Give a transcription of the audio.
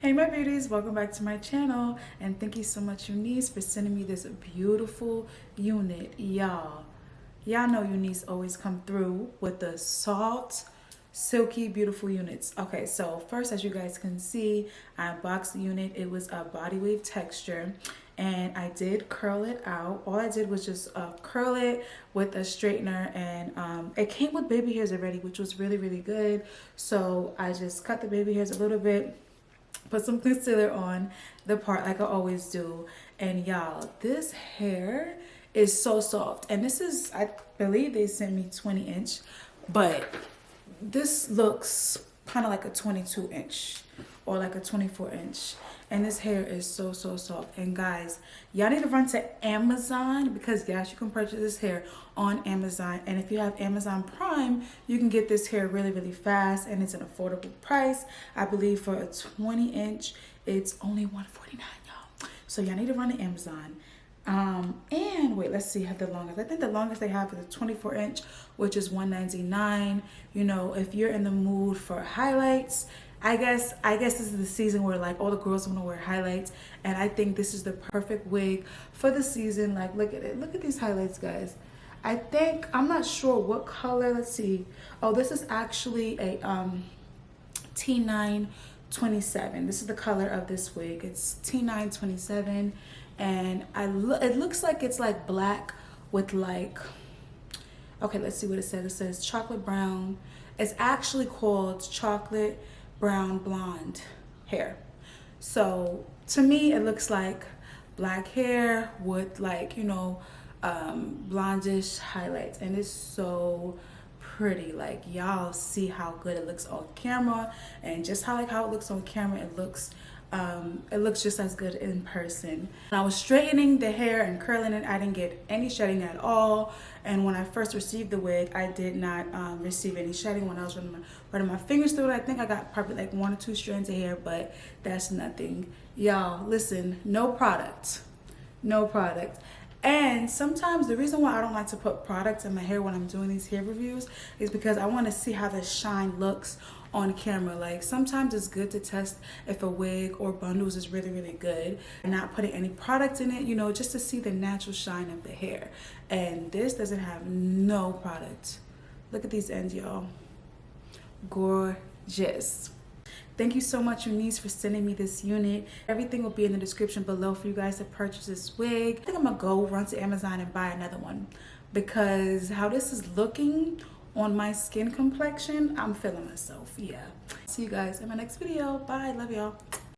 Hey my beauties, welcome back to my channel, and thank you so much Unice for sending me this beautiful unit. Y'all know Unice always come through with the soft, silky, beautiful units. Okay, so first, as you guys can see, I unboxed the unit. It was a body wave texture, and I did curl it out. All I did was just curl it with a straightener, and it came with baby hairs already, which was really good. So I just cut the baby hairs a little bit, put some concealer on the part like I always do, and y'all, this hair is so soft. And this is, I believe they sent me 20-inch, but this looks kind of like a 22-inch or like a 24-inch, and this hair is so soft. And guys, y'all need to run to Amazon, because yes, you can purchase this hair on Amazon, and if you have Amazon Prime, you can get this hair really fast, and it's an affordable price. I believe for a 20-inch it's only $149, y'all. So y'all need to run to Amazon. And wait, let's see, have the longest. I think the longest they have is a 24-inch, which is $199. You know, if you're in the mood for highlights, I guess this is the season where like all the girls want to wear highlights, and I think this is the perfect wig for the season. Like, look at it, look at these highlights, guys. I think, I'm not sure what color, let's see. Oh, this is actually a T927. This is the color of this wig. It's T927, and it looks like it's like black with like, okay, let's see what it says. It says chocolate brown. It's actually called chocolate brown blonde hair. So to me, it looks like black hair with, like, you know, blondish highlights, and it's so pretty. Like, y'all see how good it looks on camera, and just how it looks on camera, it looks just as good in person. When I was straightening the hair and curling it, I didn't get any shedding at all. And when I first received the wig, I did not receive any shedding. When I was running my fingers through it, I think I got probably like 1 or 2 strands of hair, but that's nothing. Y'all, listen, no product. And sometimes the reason why I don't like to put products in my hair when I'm doing these hair reviews is because I want to see how the shine looks on camera. Like, sometimes it's good to test if a wig or bundles is really good, and not putting any product in it, you know, just to see the natural shine of the hair. And this doesn't have no product. Look at these ends, y'all. Gorgeous. Thank you so much, Unice, for sending me this unit. Everything will be in the description below for you guys to purchase this wig. I think I'm gonna go run to Amazon and buy another one, because how this is looking on my skin complexion, I'm feeling myself. Yeah. See you guys in my next video. Bye. Love y'all.